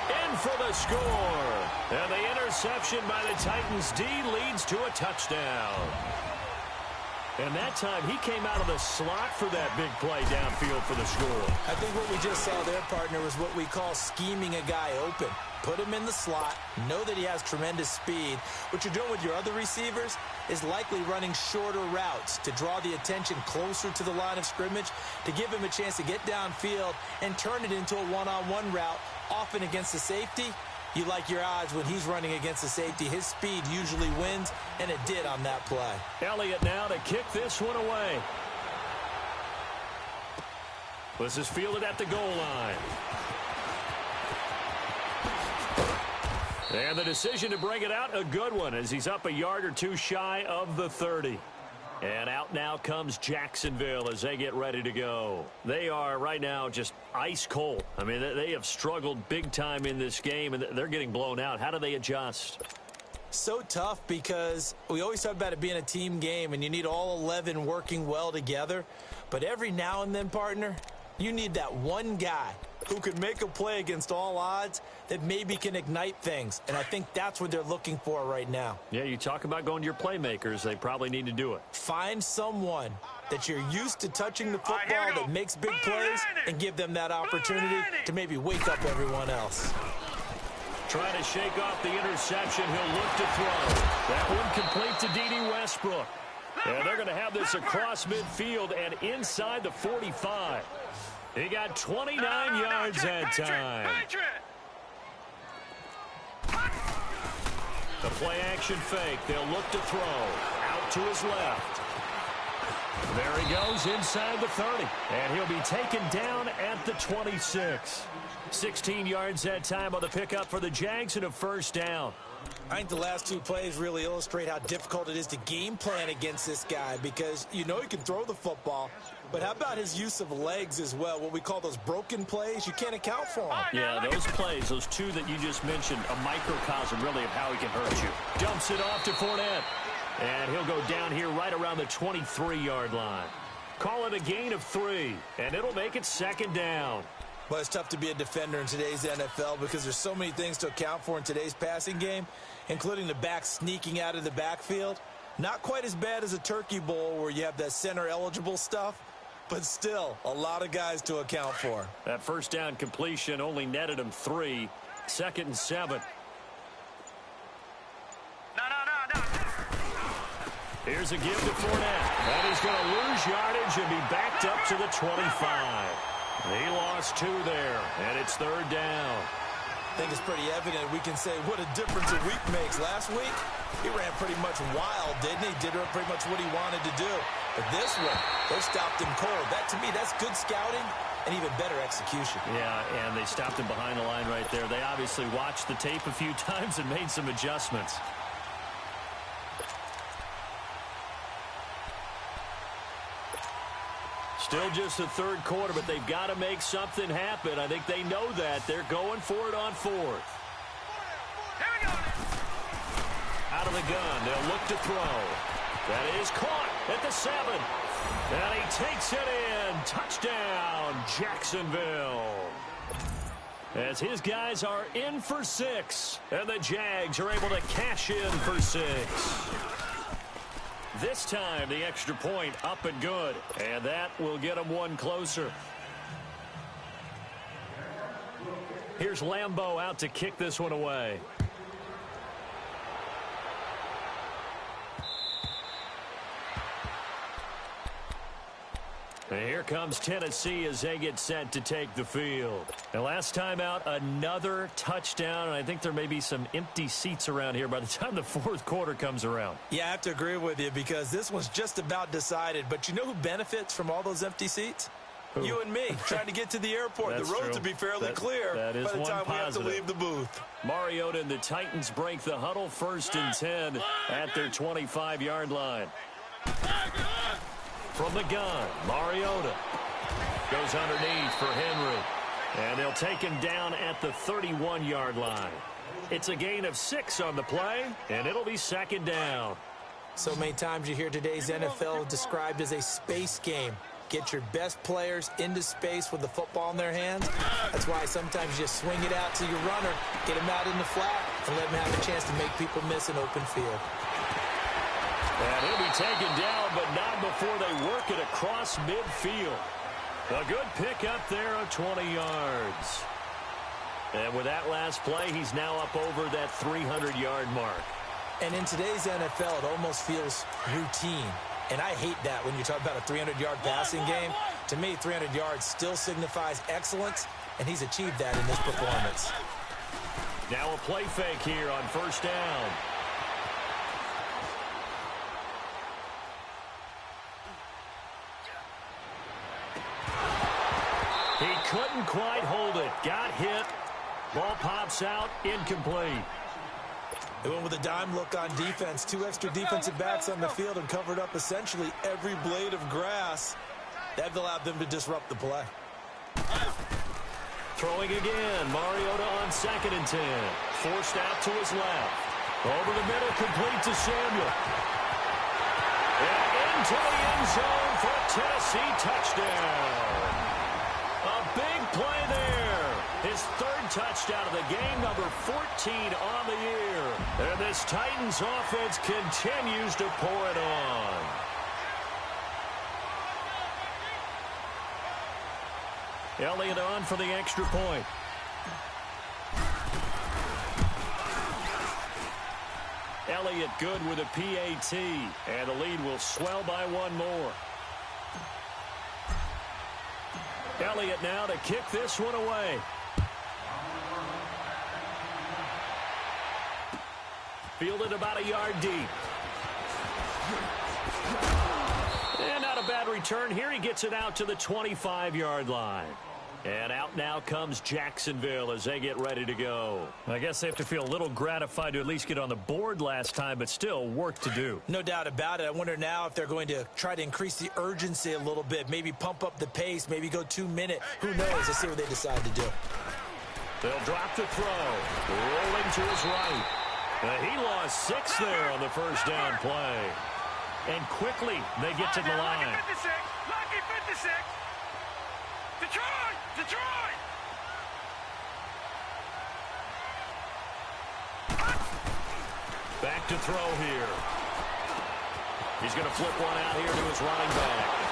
In for the score. And the interception by the Titans D leads to a touchdown. And that time, he came out of the slot for that big play downfield for the score. I think what we just saw there, partner, was what we call scheming a guy open. Put him in the slot, know that he has tremendous speed. What you're doing with your other receivers is likely running shorter routes to draw the attention closer to the line of scrimmage, to give him a chance to get downfield and turn it into a one-on-one route, often against the safety. You like your odds when he's running against the safety. His speed usually wins, and it did on that play. Elliott now to kick this one away. This is fielded at the goal line. And the decision to bring it out, a good one, as he's up a yard or 2 shy of the 30. And out now comes Jacksonville as they get ready to go. They are right now just ice cold. I mean, they have struggled big time in this game, and they're getting blown out. How do they adjust? So tough, because we always talk about it being a team game, and you need all 11 working well together. But every now and then, partner, you need that one guy who can make a play against all odds that maybe can ignite things. And I think that's what they're looking for right now. Yeah, you talk about going to your playmakers. They probably need to do it. Find someone that you're used to touching the football that makes big plays and give them that opportunity to maybe wake up everyone else. Trying to shake off the interception. He'll look to throw. That one complete to D.D. Westbrook. And they're going to have this across midfield and inside the 45. He got 29 yards that time. The play action fake. They'll look to throw. Out to his left. There he goes inside the 30. And he'll be taken down at the 26. 16 yards that time on the pickup for the Jags and a 1st down. I think the last 2 plays really illustrate how difficult it is to game plan against this guy, because you know he can throw the football, but how about his use of legs as well? What we call those broken plays, you can't account for them. Yeah, those plays, those 2 that you just mentioned, a microcosm really of how he can hurt you. Dumps it off to Fournette. And he'll go down here right around the 23-yard line. Call it a gain of 3, and it'll make it 2nd down. Well, it's tough to be a defender in today's NFL because there's so many things to account for in today's passing game, including the back sneaking out of the backfield. Not quite as bad as a turkey bowl where you have that center-eligible stuff, but still a lot of guys to account for. That 1st down completion only netted him 3. 2nd and 7. No. Here's a give to Fournette. And he's going to lose yardage and be backed up to the 25. He lost 2 there, and it's 3rd down. I think it's pretty evident. We can say what a difference a week makes. Last week, he ran pretty much wild, didn't he? Did pretty much what he wanted to do. But this one, they stopped him cold. That, to me, that's good scouting and even better execution. Yeah, and they stopped him behind the line right there. They obviously watched the tape a few times and made some adjustments. Still just the 3rd quarter, but they've got to make something happen. I think they know that. They're going for it on 4th. Out of the gun, they'll look to throw. That is caught at the 7. And he takes it in. Touchdown, Jacksonville. As his guys are in for 6. And the Jags are able to cash in for 6. This time, the extra point up and good. And that will get them 1 closer. Here's Lambeau out to kick this one away. And here comes Tennessee as they get set to take the field. And last time out, another touchdown. And I think there may be some empty seats around here by the time the 4th quarter comes around. Yeah, I have to agree with you because this one's just about decided. But you know who benefits from all those empty seats? You and me, trying to get to the airport. That's the road true. to be fairly clear that is by the time one we have to positive. leave the booth. Mariota and the Titans break the huddle, 1st and 10 at their 25-yard line. From the gun, Mariota goes underneath for Henry. And they'll take him down at the 31-yard line. It's a gain of 6 on the play, and it'll be 2nd down. So many times you hear today's NFL described as a space game. Get your best players into space with the football in their hands. That's why sometimes you just swing it out to your runner, get him out in the flat, and let him have a chance to make people miss an open field. And he'll be taken down, but not before they work it across midfield. A good pick up there of 20 yards. And with that last play, he's now up over that 300-yard mark. And in today's NFL, it almost feels routine. And I hate that when you talk about a 300-yard passing game. To me, 300 yards still signifies excellence, and he's achieved that in this performance. Now a play fake here on 1st down. He couldn't quite hold it. Got hit. Ball pops out. Incomplete. They went with a dime look on defense. 2 extra defensive backs on the field and covered up essentially every blade of grass. That allowed them to disrupt the play. Throwing again. Mariota on 2nd and 10. Forced out to his left. Over the middle, complete to Samuel. And into the end zone for a Tennessee touchdown. A big play there. His 3rd touchdown of the game, number 14 on the year. And this Titans offense continues to pour it on. Elliott on for the extra point. Elliott good with a PAT, and the lead will swell by 1 more. Elliott now to kick this one away. Fielded about a yard deep. And not a bad return here. He gets it out to the 25-yard line. And out now comes Jacksonville as they get ready to go. I guess they have to feel a little gratified to at least get on the board last time, but still work to do. No doubt about it. I wonder now if they're going to try to increase the urgency a little bit, maybe pump up the pace, maybe go 2-minute. Who knows? Let's see what they decide to do. They'll drop the throw. Rolling to his right. He lost 6 there on the 1st down play. And quickly they get to the line. Lucky 56. Lucky 56. Detroit! Detroit! Back to throw here. He's going to flip one out here to his running back.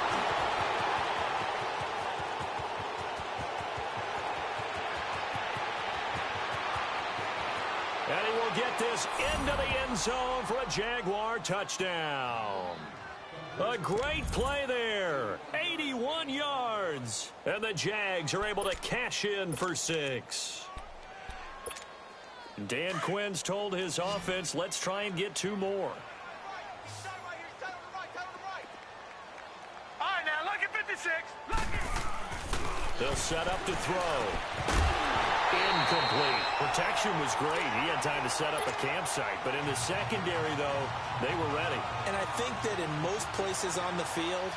And he will get this into the end zone for a Jaguar touchdown. A great play there. 81 yards. And the Jags are able to cash in for 6. Dan Quinn's told his offense, let's try and get 2 more. All right, now, lucky 56. Lucky. They'll set up to throw. Incomplete. Protection was great. He had time to set up a campsite. But in the secondary, though, they were ready. And I think that in most places on the field,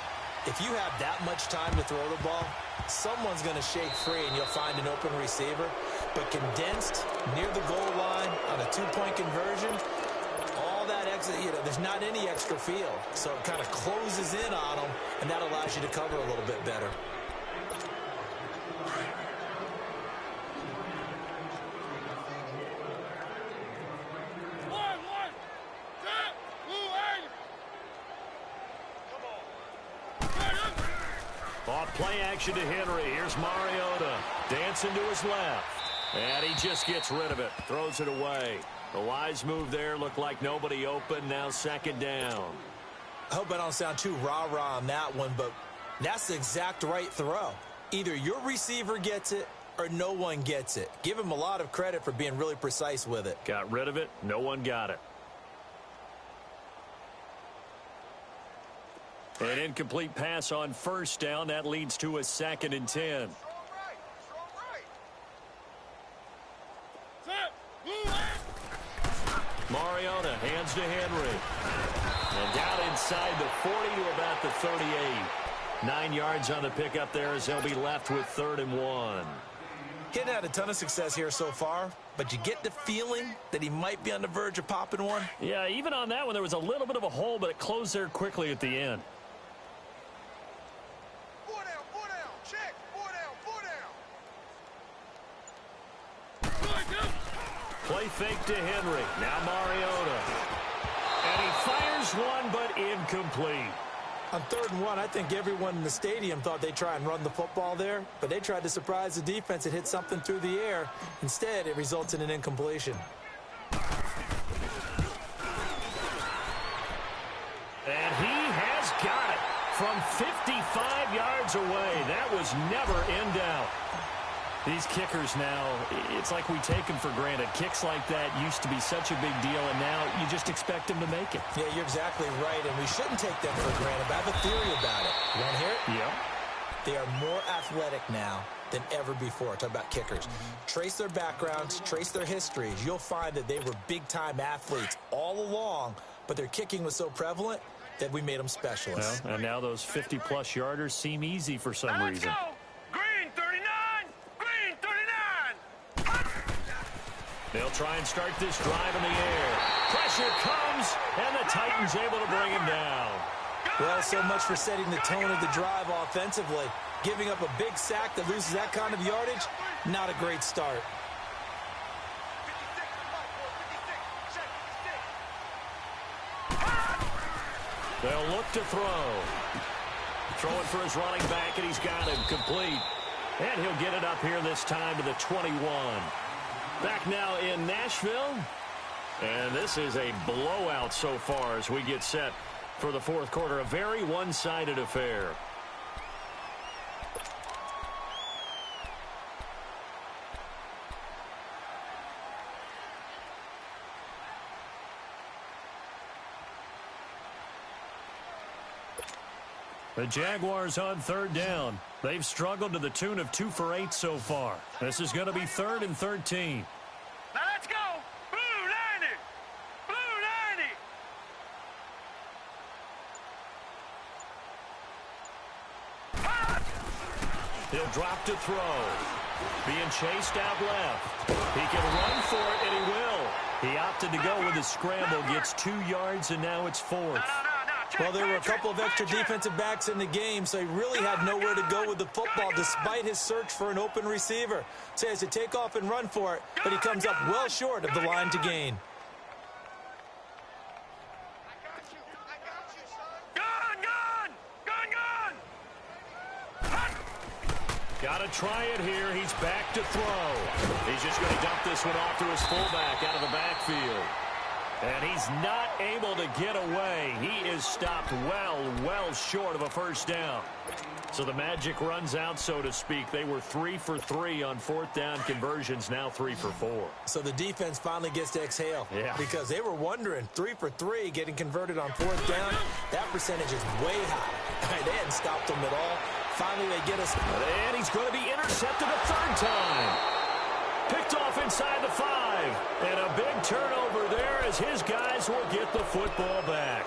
if you have that much time to throw the ball, someone's going to shake free and you'll find an open receiver. But condensed near the goal line on a 2-point conversion, all that extra, there's not any extra field. So it kind of closes in on them, and that allows you to cover a little bit better. Off play action to Henry. Here's Mariota. Dancing to his left. And he just gets rid of it. Throws it away. A wise move there. Looked like nobody open. Now 2nd down. I hope I don't sound too rah-rah on that one, but that's the exact right throw. Either your receiver gets it or no one gets it. Give him a lot of credit for being really precise with it. Got rid of it. No one got it. An incomplete pass on first down. That leads to a 2nd and 10. Mariota hands to Henry. And down inside the 40 to about the 38. 9 yards on the pickup there as they'll be left with 3rd and 1. He's had a ton of success here so far, but you get the feeling that he might be on the verge of popping one. Yeah, even on that one, there was a little bit of a hole, but it closed there quickly at the end. Play fake to Henry. Now Mariota. And he fires one, but incomplete. On 3rd and 1, I think everyone in the stadium thought they'd try and run the football there, but they tried to surprise the defense and hit something through the air. Instead, it results in an incompletion. And he has got it from 55 yards away. That was never in doubt. These kickers now, it's like we take them for granted. Kicks like that used to be such a big deal, and now you just expect them to make it. Yeah, you're exactly right, and we shouldn't take them for granted. But I have a theory about it. You want to hear it? Yeah. They are more athletic now than ever before. Talk about kickers. Trace their backgrounds, trace their histories. You'll find that they were big-time athletes all along, but their kicking was so prevalent that we made them specialists. Well, and now those 50-plus yarders seem easy for some reason. Let's go. Green 39. Green 39. They'll try and start this drive in the air. Pressure comes, and the Titans able to bring him down. Well, so much for setting the tone of the drive offensively. Giving up a big sack that loses that kind of yardage, not a great start. They'll look to throw. Throwing for his running back, and he's got him complete. And he'll get it up here this time to the 21. Back now in Nashville. And this is a blowout so far as we get set for the 4th quarter. A very one-sided affair. The Jaguars on 3rd down. They've struggled to the tune of 2 for 8 so far. This is going to be 3rd and 13. Now let's go. Blue 90. Blue 90. He'll drop to throw. Being chased out left. He can run for it, and he will. He opted to go with a scramble. Gets 2 yards, and now it's 4th. Well, there were a couple of extra defensive backs in the game, so he really had nowhere to go with the football despite his search for an open receiver. So he has to take off and run for it, but he comes up well short of the line to gain. Got to try it here. He's back to throw. He's just going to dump this one off to his fullback out of the backfield. And he's not able to get away. He is stopped well short of a first down. So the magic runs out, so to speak. They were 3 for 3 on 4th down conversions, now 3 for 4. So the defense finally gets to exhale. Yeah. Because they were wondering, 3 for 3 getting converted on 4th down. That percentage is way high. They hadn't stopped them at all. Finally, they get us. And he's going to be intercepted a 3rd time. Picked off inside the 5. And a big turnover there as his guys will get the football back.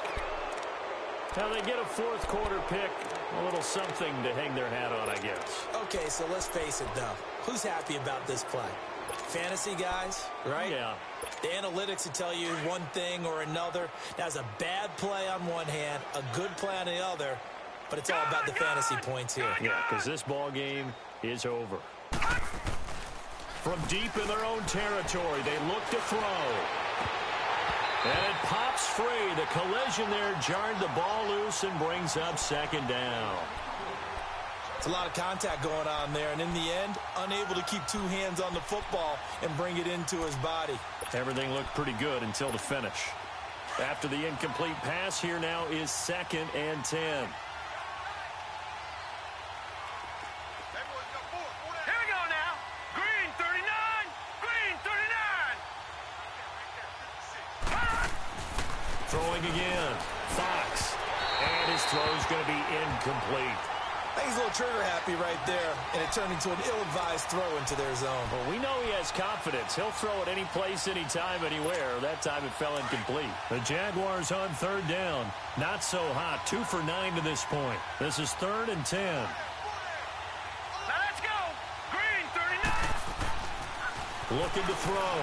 Now they get a 4th quarter pick. A little something to hang their hat on, I guess. Okay, so let's face it, though. Who's happy about this play? Fantasy guys, right? Yeah. The analytics will tell you one thing or another. That's a bad play on one hand, a good play on the other. But it's all about the fantasy points here. Yeah, because this ball game is over. From deep in their own territory, they look to throw. And it pops free. The collision there jarred the ball loose and brings up 2nd down. It's a lot of contact going on there, and in the end, unable to keep 2 hands on the football and bring it into his body. Everything looked pretty good until the finish. After the incomplete pass, here now is 2nd and 10. Throwing again. Fox. And his throw's going to be incomplete. I think he's a little trigger happy right there, and it turned into an ill-advised throw into their zone. Well, we know he has confidence. He'll throw it any place, anytime, anywhere. That time it fell incomplete. The Jaguars on third down. Not so hot. 2 for 9 to this point. This is 3rd and 10. Now let's go. Green, 39. Looking to throw.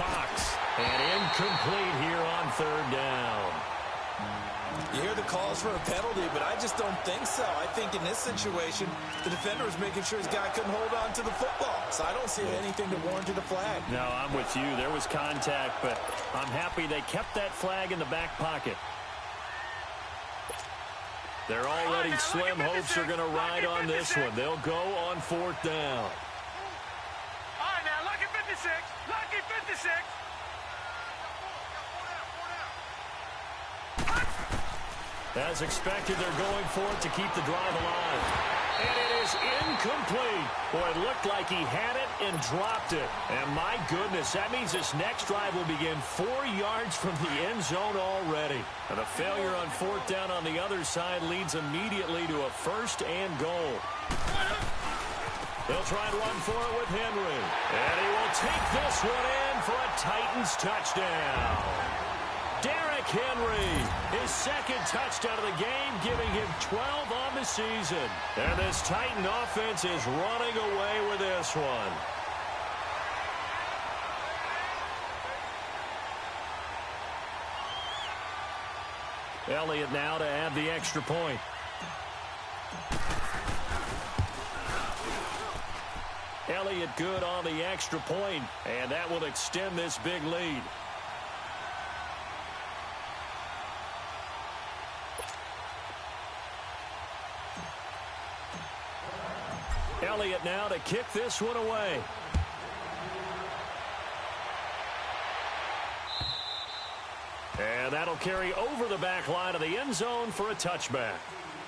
Fox. And incomplete here on third down. You hear the calls for a penalty, but I just don't think so. I think in this situation, the defender was making sure his guy couldn't hold on to the football. So I don't see anything to warrant a flag. No, I'm with you. There was contact, but I'm happy they kept that flag in the back pocket. Their already slim hopes are going to ride on this one. They'll go on 4th down. All right, now, lucky 56. Lucky 56. As expected, they're going for it to keep the drive alive. And it is incomplete. Boy, it looked like he had it and dropped it. And my goodness, that means this next drive will begin 4 yards from the end zone already. And a failure on 4th down on the other side leads immediately to a 1st and goal. They'll try and run for it with Henry. And he will take this one in for a Titans touchdown. Derrick Henry, his 2nd touchdown of the game, giving him 12 on the season. And this Titan offense is running away with this one. Elliott now to add the extra point. Elliott good on the extra point, and that will extend this big lead. Elliott now to kick this one away. And that'll carry over the back line of the end zone for a touchback.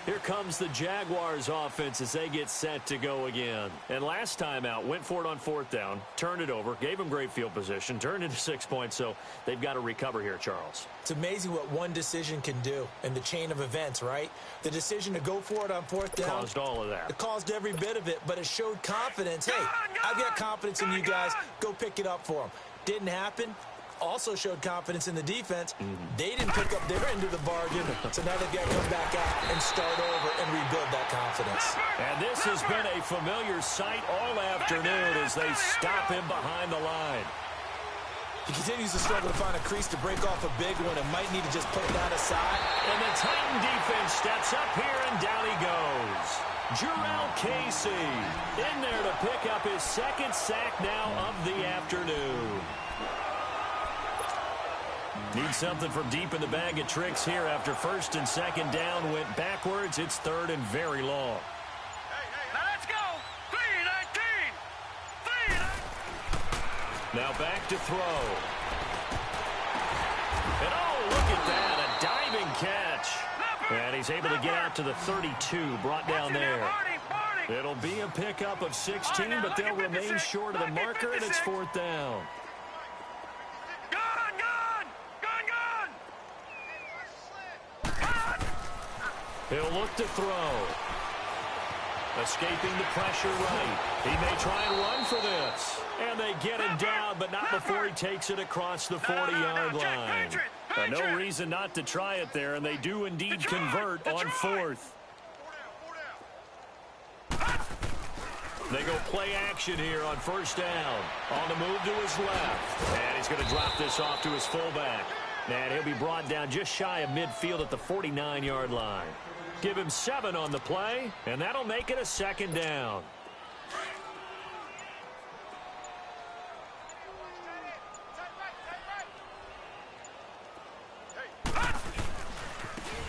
Here comes the Jaguars offense as they get set to go again. And last time out, went for it on 4th down, turned it over, gave them great field position, turned into 6 points, so they've got to recover here, Charles. It's amazing what one decision can do in the chain of events, right? The decision to go for it on 4th down. Caused all of that. It caused every bit of it, but it showed confidence. Hey, I've got confidence in you guys. Go pick it up for them. Didn't happen. Also showed confidence in the defense. They didn't pick up their end of the bargain, so now they've got to come back out and start over and rebuild that confidence. And this has been a familiar sight all afternoon as they stop him behind the line. He continues to struggle to find a crease to break off a big one and might need to just put that aside. And the Titan defense steps up here, and down he goes. Jurrell Casey in there to pick up his 2nd sack now of the afternoon. Need something from deep in the bag of tricks here after 1st and 2nd down went backwards. It's 3rd and very long. Now let's go. 3-19. 3-19. Now back to throw. And oh, look at that, a diving catch. And he's able to get out to the 32, brought down there. It'll be a pickup of 16, but they'll remain short of the marker, and it's 4th down. He'll look to throw. Escaping the pressure right. He may try and run for this. And they get him down, but not before he takes it across the 40-yard line. No reason not to try it there, and they do indeed convert on 4th. They go play action here on 1st down. On the move to his left. And he's going to drop this off to his fullback. And he'll be brought down just shy of midfield at the 49-yard line. Give him 7 on the play, and that'll make it a 2nd down. A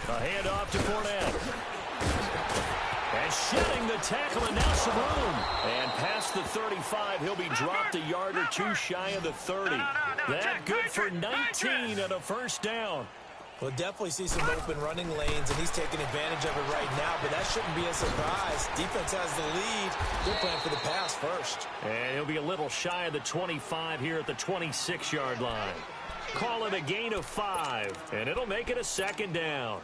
handoff to Fournette. And shedding the tackle, and now some room. And past the 35, he'll be dropped a yard or 2 shy of the 30. That good for 19 and a 1st down. We'll definitely see some open running lanes, and he's taking advantage of it right now, but that shouldn't be a surprise. Defense has the lead. They're playing for the pass first. And he'll be a little shy of the 25 here at the 26-yard line. Call it a gain of 5, and it'll make it a 2nd down.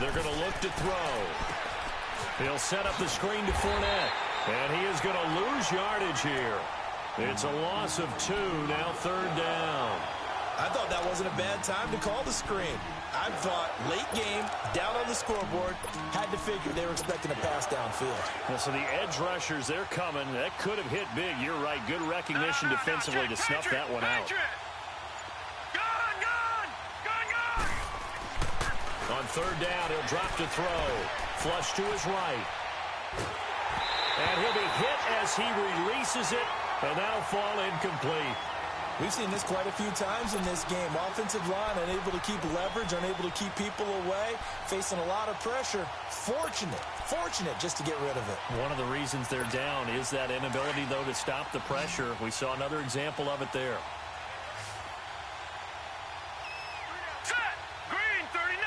They're going to look to throw. He'll set up the screen to Fournette. And he is going to lose yardage here. It's a loss of 2, now 3rd down. I thought that wasn't a bad time to call the screen. I thought late game, down on the scoreboard, had to figure they were expecting a pass downfield. Well, so the edge rushers, they're coming. That could have hit big. You're right. Good recognition defensively to snuff that one out. On 3rd down, he'll drop to throw. Flush to his right. And he'll be hit as he releases it, and that'll fall incomplete. We've seen this quite a few times in this game. Offensive line unable to keep leverage, unable to keep people away, facing a lot of pressure. Fortunate just to get rid of it. One of the reasons they're down is that inability, though, to stop the pressure. We saw another example of it there. Set! Green 39!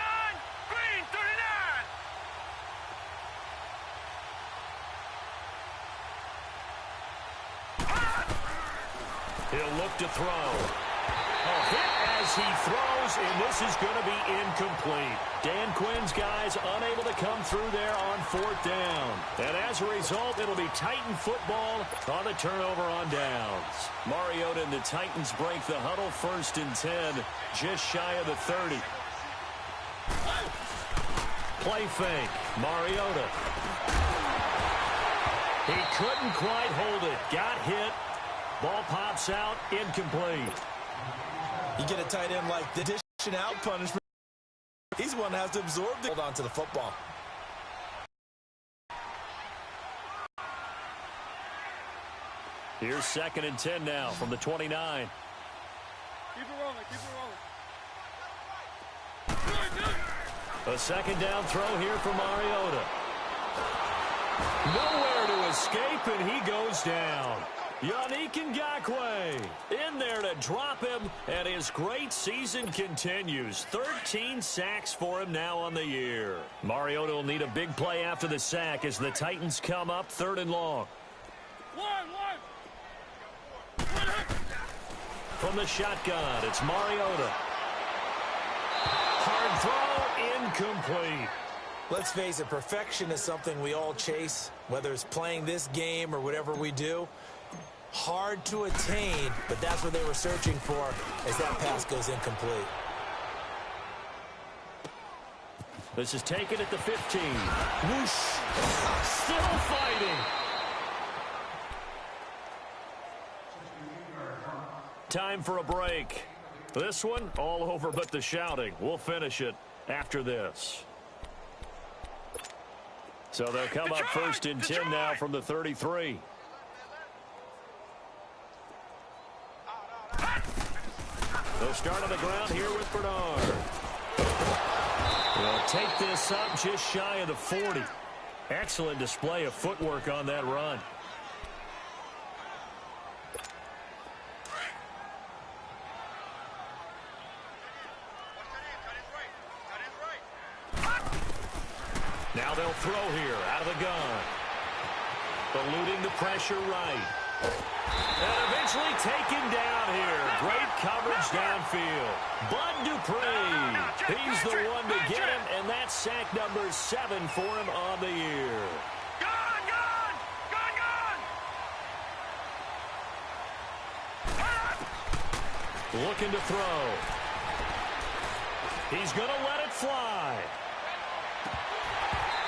Green 39! He'll look to throw. A hit as he throws, and this is going to be incomplete. Dan Quinn's guys unable to come through there on 4th down. And as a result, it'll be Titan football on the turnover on downs. Mariota and the Titans break the huddle, 1st and 10, just shy of the 30. Play fake. Mariota. He couldn't quite hold it. Got hit. Ball pops out, incomplete. You get a tight end like the dishing out punishment. He's the one that has to absorb the hold on to the football. Here's 2nd and 10 now from the 29. Keep it rolling, keep it rolling. A 2nd down throw here for Mariota. Nowhere to escape, and he goes down. Yannick Ngakoue in there to drop him, and his great season continues. 13 sacks for him now on the year. Mariota will need a big play after the sack as the Titans come up 3rd and long. From the shotgun, it's Mariota. Hard throw, incomplete. Let's face it, perfection is something we all chase, whether it's playing this game or whatever we do. Hard to attain, but that's what they were searching for as that pass goes incomplete. This is taken at the 15. Whoosh. Still fighting. Time for a break. This one, all over but the shouting. We'll finish it after this. So they'll come up 1st and 10 now from the 33. They'll start on the ground here with Bernard. They'll take this up just shy of the 40. Excellent display of footwork on that run. Now they'll throw here out of the gun. Eluding the pressure right. And eventually taken down here. Great coverage downfield. Bud Dupree. He's the one to get him, and that's sack number 7 for him on the year. Looking to throw. He's going to let it fly.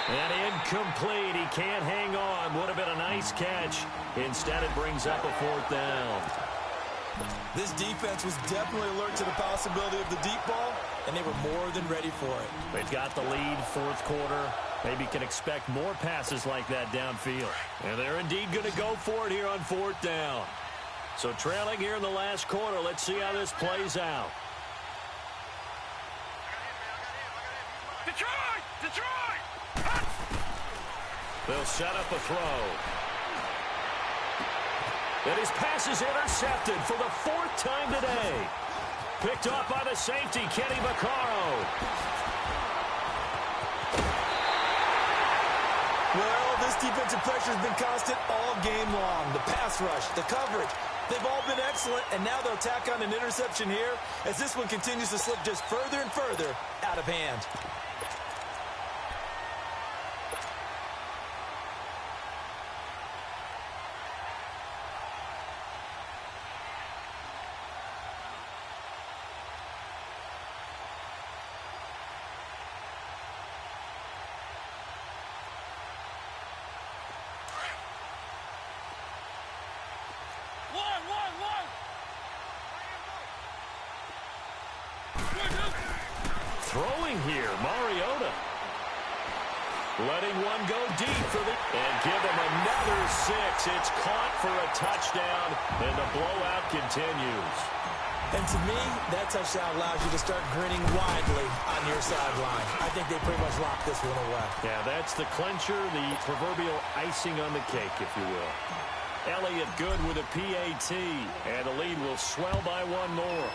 And incomplete. He can't hang on. Would have been a nice catch. Instead, it brings up a 4th down. This defense was definitely alert to the possibility of the deep ball, and they were more than ready for it. They've got the lead, 4th quarter. Maybe can expect more passes like that downfield. And they're indeed going to go for it here on 4th down. So trailing here in the last quarter. Let's see how this plays out. Detroit! They'll set up a throw. And his pass is intercepted for the 4th time today. Picked off by the safety, Kenny Vaccaro. Well, This defensive pressure has been constant all game long. The pass rush, the coverage, they've all been excellent, and now they'll tack on an interception here as this one continues to slip just further and further out of hand. Throwing here, Mariota. Letting one go deep for the... And give him another 6. It's caught for a touchdown, and the blowout continues. And to me, that touchdown allows you to start grinning widely on your sideline. I think they pretty much locked this one away. Yeah, that's the clincher, the proverbial icing on the cake, if you will. Elliott good with a PAT, and the lead will swell by one more.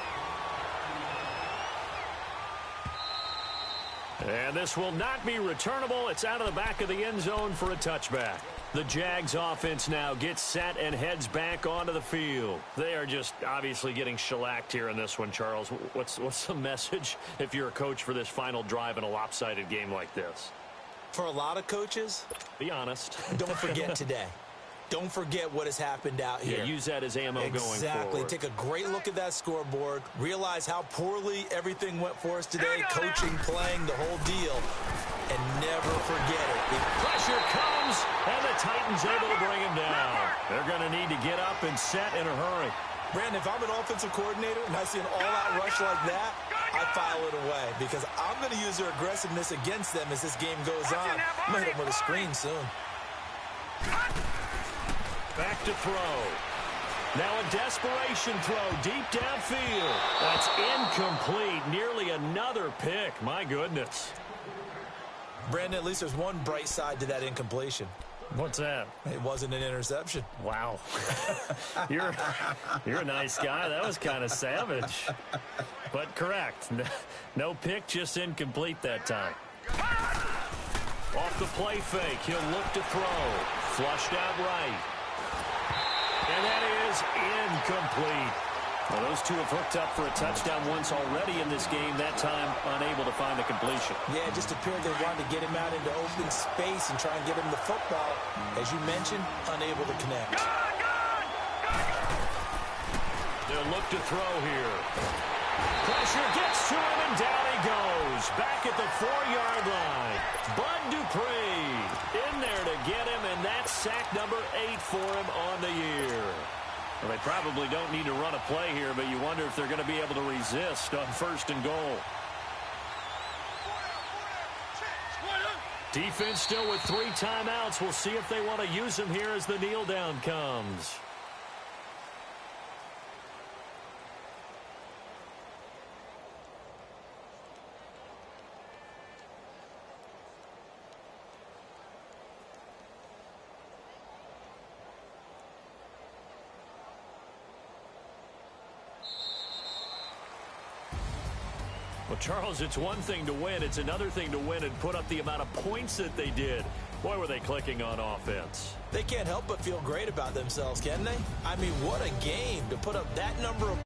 And this will not be returnable. It's out of the back of the end zone for a touchback. The Jags offense now gets set and heads back onto the field. They are just obviously getting shellacked here in this one, Charles. What's the message if you're a coach for this final drive in a lopsided game like this? For a lot of coaches, be honest. Don't forget today. Don't forget what has happened out here. Yeah, use that as ammo going forward. Exactly. Take a great look at that scoreboard. Realize how poorly everything went for us today. Coaching, playing, the whole deal. And never forget it. Pressure comes, and the Titans able to bring him down. They're going to need to get up and set in a hurry. Brandon, if I'm an offensive coordinator and I see an all-out rush like that, I file it away because I'm going to use their aggressiveness against them as this game goes on. I'm going to hit them with a screen soon. Back to throw. Now a desperation throw deep downfield. That's incomplete. Nearly another pick. My goodness. Brandon, at least there's one bright side to that incompletion. What's that? It wasn't an interception. Wow. You're a nice guy. That was kind of savage. But correct. No pick, just incomplete that time. Off the play fake. He'll look to throw. Flushed out right. And that is incomplete. Well, those two have hooked up for a touchdown once already in this game, that time unable to find the completion. Yeah, it just appeared they wanted to get him out into open space and try and get him the football. As you mentioned, unable to connect. They'll look to throw here. Pressure gets to him, and down he goes. Back at the 4-yard line. Bud Dupree in there to get him, and that's sack number 8 for him on the year. Well, they probably don't need to run a play here, but you wonder if they're going to be able to resist on 1st and goal. Defense still with 3 timeouts. We'll see if they want to use them here as the kneel down comes. Well, Charles, it's one thing to win. It's another thing to win and put up the amount of points that they did. Boy, were they clicking on offense. They can't help but feel great about themselves, can they? I mean, what a game to put up that number of